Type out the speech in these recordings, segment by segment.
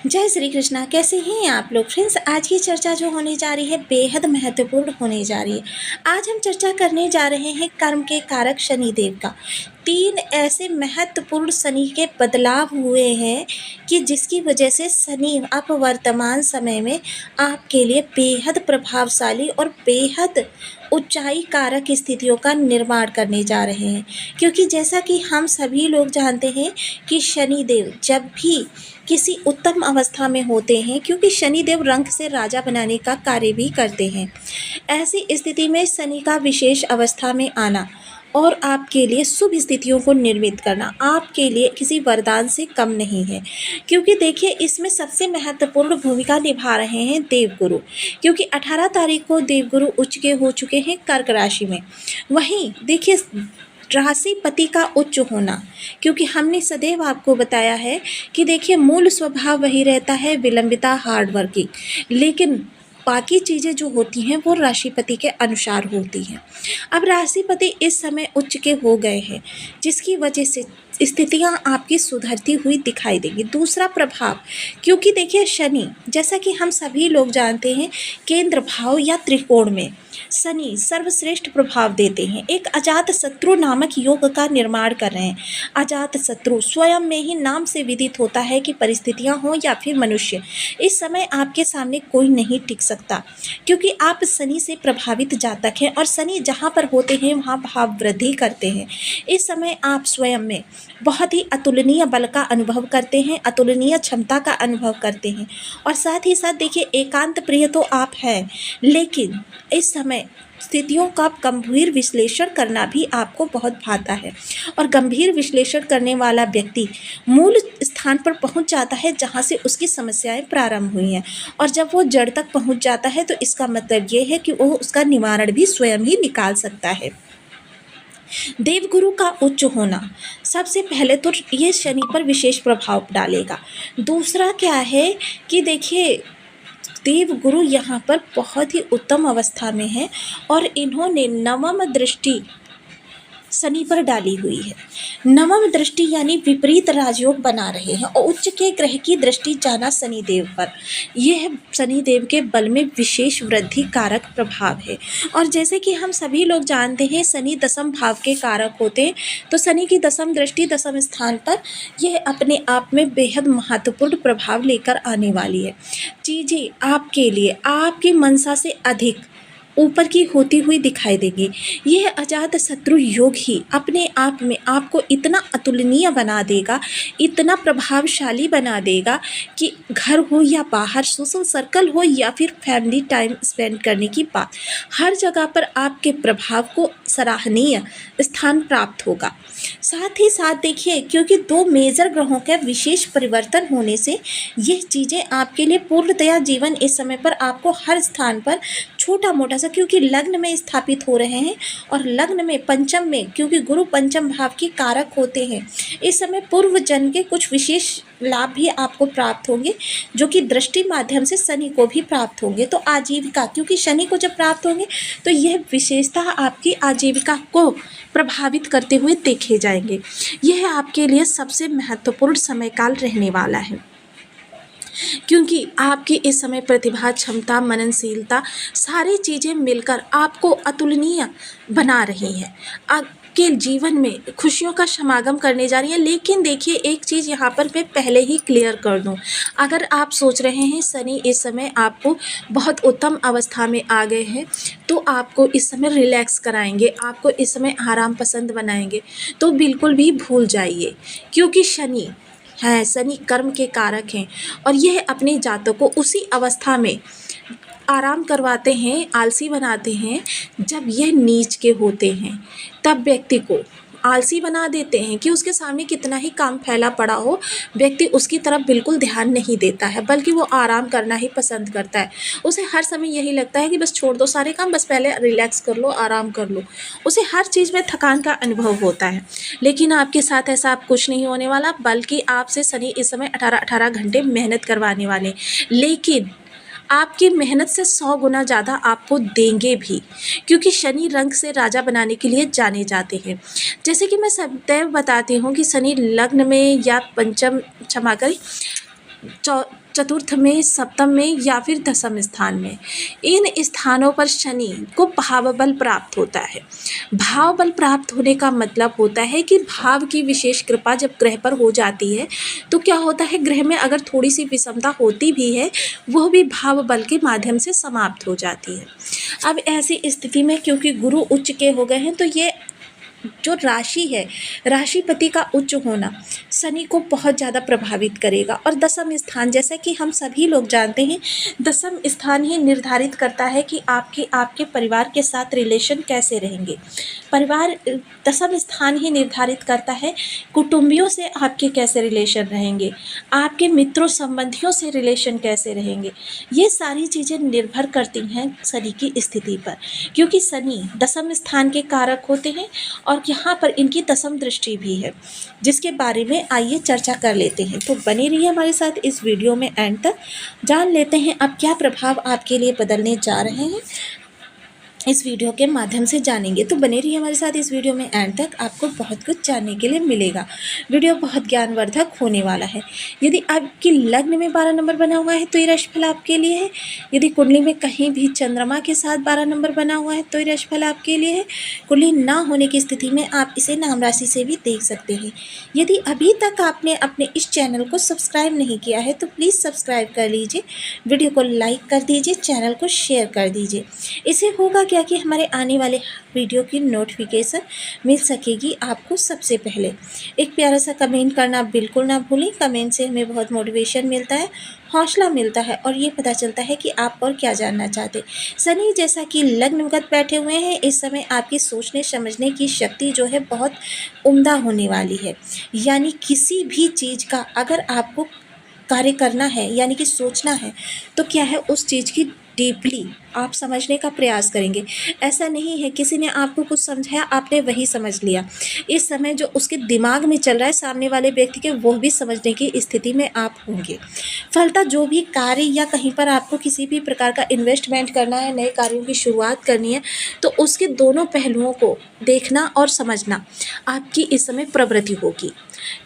जय श्री कृष्णा। कैसे हैं आप लोग फ्रेंड्स। आज की चर्चा जो होने जा रही है बेहद महत्वपूर्ण होने जा रही है। आज हम चर्चा करने जा रहे हैं कर्म के कारक शनिदेव का। 3 ऐसे महत्वपूर्ण शनि के बदलाव हुए हैं कि जिसकी वजह से शनि अब वर्तमान समय में आपके लिए बेहद प्रभावशाली और बेहद ऊंचाई कारक स्थितियों का निर्माण करने जा रहे हैं। क्योंकि जैसा कि हम सभी लोग जानते हैं कि शनिदेव जब भी किसी उत्तम अवस्था में होते हैं, क्योंकि शनिदेव रंक से राजा बनाने का कार्य भी करते हैं। ऐसी स्थिति में शनि का विशेष अवस्था में आना और आपके लिए शुभ स्थितियों को निर्मित करना आपके लिए किसी वरदान से कम नहीं है। क्योंकि देखिए इसमें सबसे महत्वपूर्ण भूमिका निभा रहे हैं देवगुरु। क्योंकि 18 तारीख को देवगुरु उच्च के हो चुके हैं कर्क राशि में। वहीं देखिए राशिपति का उच्च होना, क्योंकि हमने सदैव आपको बताया है कि देखिए मूल स्वभाव वही रहता है विलंबिता, हार्ड वर्किंग, लेकिन बाकी चीज़ें जो होती हैं वो राशिपति के अनुसार होती हैं। अब राशिपति इस समय उच्च के हो गए हैं, जिसकी वजह से स्थितियां आपकी सुधरती हुई दिखाई देंगी। दूसरा प्रभाव, क्योंकि देखिए शनि जैसा कि हम सभी लोग जानते हैं केंद्र भाव या त्रिकोण में शनि सर्वश्रेष्ठ प्रभाव देते हैं। एक अजात शत्रु नामक योग का निर्माण कर रहे हैं। अजात शत्रु स्वयं में ही नाम से विदित होता है कि परिस्थितियां हो या फिर मनुष्य, इस समय आपके सामने कोई नहीं टिक सकता, क्योंकि आप शनि से प्रभावित जातक हैं और शनि जहां पर होते हैं वहां भाव वृद्धि करते हैं। इस समय आप स्वयं में बहुत ही अतुलनीय बल का अनुभव करते हैं, अतुलनीय क्षमता का अनुभव करते हैं। और साथ ही साथ देखिए एकांत प्रिय तो आप हैं, लेकिन इस समय स्थितियों का गंभीर विश्लेषण करना भी आपको बहुत भाता है। और गंभीर विश्लेषण करने वाला व्यक्ति मूल स्थान पर पहुंच जाता है जहां से उसकी समस्याएं प्रारंभ हुई हैं। और जब वो जड़ तक पहुंच जाता है तो इसका मतलब ये है कि वो उसका निवारण भी स्वयं ही निकाल सकता है। देवगुरु का उच्च होना सबसे पहले तो ये शनि पर विशेष प्रभाव डालेगा। दूसरा क्या है कि देखिए देवगुरु यहाँ पर बहुत ही उत्तम अवस्था में है और इन्होंने नवम दृष्टि शनि पर डाली हुई है। नवम दृष्टि यानी विपरीत राजयोग बना रहे हैं और उच्च के ग्रह की दृष्टि जाना शनिदेव पर, यह शनिदेव के बल में विशेष वृद्धि कारक प्रभाव है। और जैसे कि हम सभी लोग जानते हैं शनि दसम भाव के कारक होते हैं, तो शनि की दसम दृष्टि दसम स्थान पर यह अपने आप में बेहद महत्वपूर्ण प्रभाव लेकर आने वाली है। चीज़ें आपके लिए आपकी मंशा से अधिक ऊपर की होती हुई दिखाई देगी। यह अजात शत्रु योग ही अपने आप में आपको इतना अतुलनीय बना देगा, इतना प्रभावशाली बना देगा कि घर हो या बाहर, सोशल सर्कल हो या फिर फैमिली टाइम स्पेंड करने की बात, हर जगह पर आपके प्रभाव को सराहनीय स्थान प्राप्त होगा। साथ ही साथ देखिए क्योंकि 2 मेजर ग्रहों के विशेष परिवर्तन होने से यह चीज़ें आपके लिए पूर्णतया जीवन इस समय पर आपको हर स्थान पर छोटा मोटा सा, क्योंकि लग्न में स्थापित हो रहे हैं और लग्न में पंचम में, क्योंकि गुरु पंचम भाव की कारक होते हैं, इस समय पूर्व जन्म के कुछ विशेष लाभ भी आपको प्राप्त होंगे, जो कि दृष्टि माध्यम से शनि को भी प्राप्त होंगे। तो आजीविका, क्योंकि शनि को जब प्राप्त होंगे तो यह विशेषता आपकी आजीविका को प्रभावित करते हुए देखे जाएंगे। यह आपके लिए सबसे महत्वपूर्ण समय काल रहने वाला है, क्योंकि आपकी इस समय प्रतिभा, क्षमता, मननशीलता सारी चीज़ें मिलकर आपको अतुलनीय बना रही हैं, आपके जीवन में खुशियों का समागम करने जा रही है। लेकिन देखिए एक चीज़ यहाँ पर मैं पहले ही क्लियर कर दूँ, अगर आप सोच रहे हैं शनि इस समय आपको बहुत उत्तम अवस्था में आ गए हैं तो आपको इस समय रिलैक्स कराएंगे, आपको इस समय आराम पसंद बनाएंगे, तो बिल्कुल भी भूल जाइए। क्योंकि शनि कर्म के कारक हैं और यह अपने जातक को उसी अवस्था में आराम करवाते हैं, आलसी बनाते हैं जब यह नीच के होते हैं। तब व्यक्ति को आलसी बना देते हैं कि उसके सामने कितना ही काम फैला पड़ा हो, व्यक्ति उसकी तरफ बिल्कुल ध्यान नहीं देता है, बल्कि वो आराम करना ही पसंद करता है। उसे हर समय यही लगता है कि बस छोड़ दो सारे काम, बस पहले रिलैक्स कर लो, आराम कर लो। उसे हर चीज़ में थकान का अनुभव होता है। लेकिन आपके साथ ऐसा आप कुछ नहीं होने वाला, बल्कि आपसे शनि इस समय 18-18 घंटे मेहनत करवाने वाले, लेकिन आपकी मेहनत से 100 गुना ज़्यादा आपको देंगे भी, क्योंकि शनि रंग से राजा बनाने के लिए जाने जाते हैं। जैसे कि मैं सदैव बताती हूँ कि शनि लग्न में या पंचम, क्षमा करें, चतुर्थ में, सप्तम में या फिर दसम स्थान में, इन स्थानों पर शनि को भाव बल प्राप्त होता है। भाव बल प्राप्त होने का मतलब होता है कि भाव की विशेष कृपा जब ग्रह पर हो जाती है तो क्या होता है, ग्रह में अगर थोड़ी सी विषमता होती भी है वह भी भाव बल के माध्यम से समाप्त हो जाती है। अब ऐसी स्थिति में क्योंकि गुरु उच्च के हो गए हैं तो ये जो राशि है, राशिपति का उच्च होना शनि को बहुत ज़्यादा प्रभावित करेगा। और दसम स्थान, जैसा कि हम सभी लोग जानते हैं, दसम स्थान ही निर्धारित करता है कि आपके परिवार के साथ रिलेशन कैसे रहेंगे। परिवार, दसम स्थान ही निर्धारित करता है कुटुंबियों से आपके कैसे रिलेशन रहेंगे, आपके मित्रों संबंधियों से रिलेशन कैसे रहेंगे। ये सारी चीज़ें निर्भर करती हैं शनि की स्थिति पर, क्योंकि शनि दसम स्थान के कारक होते हैं और यहाँ पर इनकी दसम दृष्टि भी है, जिसके बारे में आइए चर्चा कर लेते हैं। तो बने रहिए हमारे साथ इस वीडियो में एंड तक, जान लेते हैं अब क्या प्रभाव आपके लिए बदलने जा रहे हैं, इस वीडियो के माध्यम से जानेंगे। तो बने रहिए हमारे साथ इस वीडियो में एंड तक, आपको बहुत कुछ जानने के लिए मिलेगा। वीडियो बहुत ज्ञानवर्धक होने वाला है। यदि आपकी लग्न में 12 नंबर बना हुआ है तो ये राशिफल आपके लिए है। यदि कुंडली में कहीं भी चंद्रमा के साथ 12 नंबर बना हुआ है तो ये राशिफल आपके लिए है। कुंडली ना होने की स्थिति में आप इसे नाम राशि से भी देख सकते हैं। यदि अभी तक आपने अपने इस चैनल को सब्सक्राइब नहीं किया है तो प्लीज़ सब्सक्राइब कर लीजिए, वीडियो को लाइक कर दीजिए, चैनल को शेयर कर दीजिए। इससे होगा क्या कि हमारे आने वाले वीडियो की नोटिफिकेशन मिल सकेगी आपको सबसे पहले। एक प्यारा सा कमेंट करना बिल्कुल ना भूलें, कमेंट से हमें बहुत मोटिवेशन मिलता है, हौसला मिलता है और ये पता चलता है कि आप और क्या जानना चाहते। शनि जैसा कि लग्नगत बैठे हुए हैं, इस समय आपकी सोचने समझने की शक्ति जो है बहुत उम्दा होने वाली है। यानी किसी भी चीज़ का अगर आपको कार्य करना है यानी कि सोचना है तो क्या है, उस चीज़ की डीपली आप समझने का प्रयास करेंगे। ऐसा नहीं है किसी ने आपको कुछ समझाया आपने वही समझ लिया। इस समय जो उसके दिमाग में चल रहा है सामने वाले व्यक्ति के, वो भी समझने की स्थिति में आप होंगे। फलतः जो भी कार्य या कहीं पर आपको किसी भी प्रकार का इन्वेस्टमेंट करना है, नए कार्यों की शुरुआत करनी है, तो उसके दोनों पहलुओं को देखना और समझना आपकी इस समय प्रवृत्ति होगी।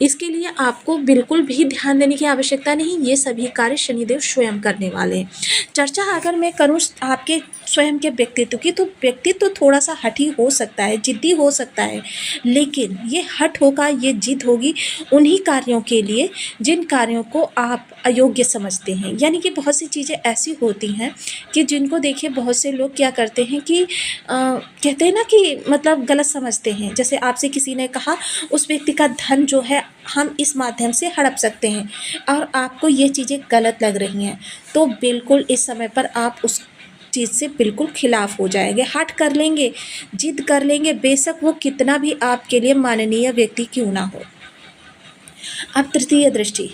इसके लिए आपको बिल्कुल भी ध्यान देने की आवश्यकता नहीं, ये सभी कार्य शनिदेव स्वयं करने वाले हैं। चर्चा अगर मैं करूँ आपके स्वयं के व्यक्तित्व की, तो व्यक्तित्व थोड़ा सा हठी हो सकता है, जिद्दी हो सकता है, लेकिन ये हठ होगा, ये जिद होगी उन्हीं कार्यों के लिए जिन कार्यों को आप अयोग्य समझते हैं। यानी कि बहुत सी चीज़ें ऐसी होती हैं कि जिनको देखिए बहुत से लोग क्या करते हैं कि कहते हैं ना कि मतलब गलत समझते हैं। जैसे आपसे किसी ने कहा उस व्यक्ति का धन जो है हम इस माध्यम से हड़प सकते हैं और आपको ये चीज़ें गलत लग रही हैं, तो बिल्कुल इस समय पर आप उस चीज़ से बिल्कुल खिलाफ हो जाएंगे, हट कर लेंगे, जिद कर लेंगे, बेशक वो कितना भी आपके लिए माननीय व्यक्ति क्यों ना हो। अब तृतीय दृष्टि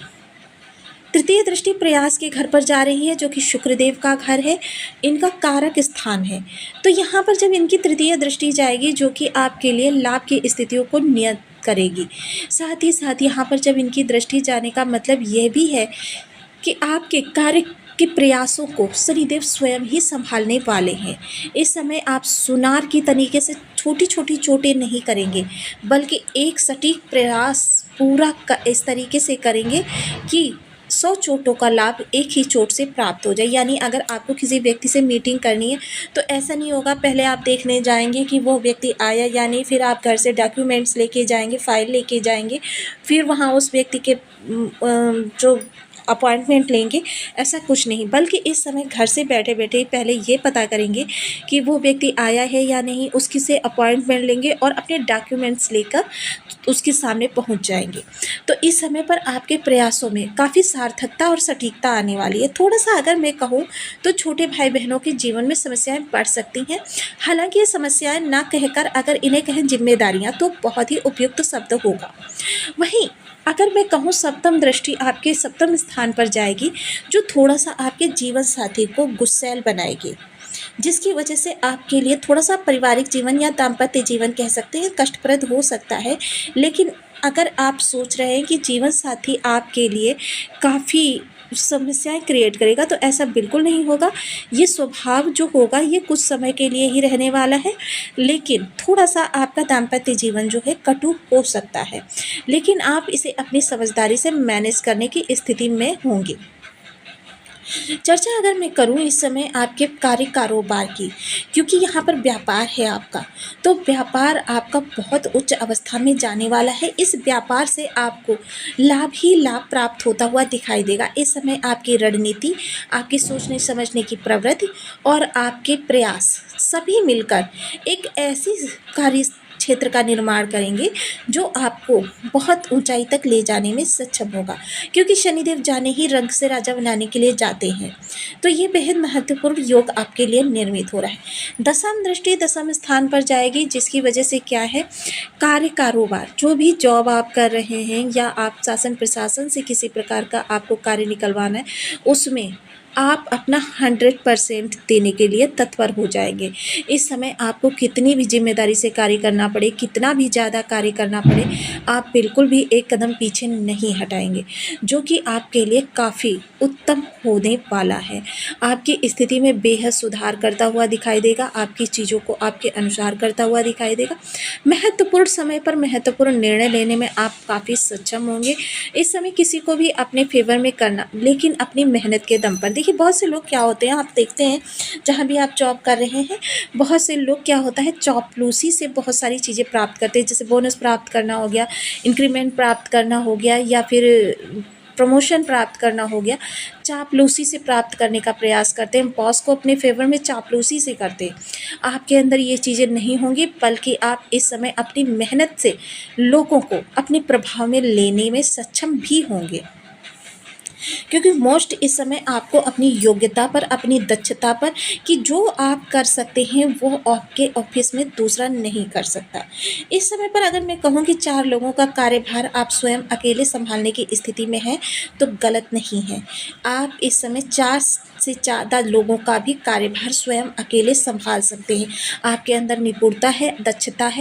प्रयास के घर पर जा रही है, जो कि शुक्रदेव का घर है, इनका कारक स्थान है। तो यहाँ पर जब इनकी तृतीय दृष्टि जाएगी जो कि आपके लिए लाभ की स्थितियों को नियत करेगी, साथ ही साथ यहाँ पर जब इनकी दृष्टि जाने का मतलब यह भी है कि आपके कार्य के प्रयासों को शनिदेव स्वयं ही संभालने वाले हैं। इस समय आप सुनार की तरीके से छोटी छोटी चोटें नहीं करेंगे, बल्कि एक सटीक प्रयास पूरा इस तरीके से करेंगे कि 100 चोटों का लाभ एक ही चोट से प्राप्त हो जाए। यानी अगर आपको किसी व्यक्ति से मीटिंग करनी है तो ऐसा नहीं होगा पहले आप देखने जाएंगे कि वो व्यक्ति आया या नहीं, फिर आप घर से डॉक्यूमेंट्स लेके जाएंगे, फाइल लेके जाएंगे, फिर वहाँ उस व्यक्ति के जो अपॉइंटमेंट लेंगे, ऐसा कुछ नहीं। बल्कि इस समय घर से बैठे बैठे पहले ये पता करेंगे कि वो व्यक्ति आया है या नहीं, उसकी से अपॉइंटमेंट लेंगे और अपने डॉक्यूमेंट्स लेकर उसके सामने पहुंच जाएंगे। तो इस समय पर आपके प्रयासों में काफ़ी सार्थकता और सटीकता आने वाली है। थोड़ा सा अगर मैं कहूँ तो छोटे भाई बहनों के जीवन में समस्याएं बढ़ सकती हैं। हालांकि ये समस्याएं ना कहकर अगर इन्हें कहें जिम्मेदारियां तो बहुत ही उपयुक्त शब्द होगा। वहीं अगर मैं कहूँ सप्तम दृष्टि आपके सप्तम स्थान पर जाएगी, जो थोड़ा सा आपके जीवन साथी को गुस्सैल बनाएगी, जिसकी वजह से आपके लिए थोड़ा सा पारिवारिक जीवन या दाम्पत्य जीवन कह सकते हैं कष्टप्रद हो सकता है। लेकिन अगर आप सोच रहे हैं कि जीवन साथी आपके लिए काफ़ी समस्याएँ क्रिएट करेगा, तो ऐसा बिल्कुल नहीं होगा। ये स्वभाव जो होगा ये कुछ समय के लिए ही रहने वाला है, लेकिन थोड़ा-सा आपका दाम्पत्य जीवन जो है कटु हो सकता है। लेकिन आप इसे अपनी समझदारी से मैनेज करने की स्थिति में होंगे। चर्चा अगर मैं करूँ इस समय आपके कार्य कारोबार की, क्योंकि यहाँ पर व्यापार है आपका, तो व्यापार आपका बहुत उच्च अवस्था में जाने वाला है। इस व्यापार से आपको लाभ ही लाभ प्राप्त होता हुआ दिखाई देगा। इस समय आपकी रणनीति, आपकी सोचने समझने की प्रवृत्ति और आपके प्रयास सभी मिलकर एक ऐसी कार्य क्षेत्र का निर्माण करेंगे जो आपको बहुत ऊंचाई तक ले जाने में सक्षम होगा, क्योंकि शनिदेव जाने ही रंग से राजा बनाने के लिए जाते हैं। तो ये बेहद महत्वपूर्ण योग आपके लिए निर्मित हो रहा है। दसम दृष्टि दसम स्थान पर जाएगी, जिसकी वजह से क्या है, कार्य कारोबार, जो भी जॉब आप कर रहे हैं या आप शासन प्रशासन से किसी प्रकार का आपको कार्य निकलवाना है, उसमें आप अपना 100% देने के लिए तत्पर हो जाएंगे। इस समय आपको कितनी भी जिम्मेदारी से कार्य करना पड़े, कितना भी ज़्यादा कार्य करना पड़े, आप बिल्कुल भी एक कदम पीछे नहीं हटाएंगे, जो कि आपके लिए काफ़ी उत्तम होने वाला है। आपकी स्थिति में बेहद सुधार करता हुआ दिखाई देगा, आपकी चीज़ों को आपके अनुसार करता हुआ दिखाई देगा। महत्वपूर्ण समय पर महत्वपूर्ण निर्णय लेने में आप काफ़ी सक्षम होंगे। इस समय किसी को भी अपने फेवर में करना, लेकिन अपनी मेहनत के दम पर। देखिए, बहुत से लोग क्या होते हैं, आप देखते हैं जहाँ भी आप जॉब कर रहे हैं, बहुत से लोग क्या होता है, चापलूसी से बहुत सारी चीज़ें प्राप्त करते हैं। जैसे बोनस प्राप्त करना हो गया, इंक्रीमेंट प्राप्त करना हो गया, या फिर प्रमोशन प्राप्त करना हो गया, चापलूसी से प्राप्त करने का प्रयास करते हैं। बॉस को अपने फेवर में चापलूसी से करते हैं। आपके अंदर ये चीज़ें नहीं होंगी, बल्कि आप इस समय अपनी मेहनत से लोगों को अपने प्रभाव में लेने में सक्षम भी होंगे, क्योंकि मोस्ट इस समय आपको अपनी योग्यता पर, अपनी दक्षता पर, कि जो आप कर सकते हैं वो आपके ऑफिस में दूसरा नहीं कर सकता। इस समय पर अगर मैं कहूँ कि 4 लोगों का कार्यभार आप स्वयं अकेले संभालने की स्थिति में हैं, तो गलत नहीं है। आप इस समय 4 से ज़्यादा लोगों का भी कार्यभार स्वयं अकेले संभाल सकते हैं। आपके अंदर निपुणता है, दक्षता है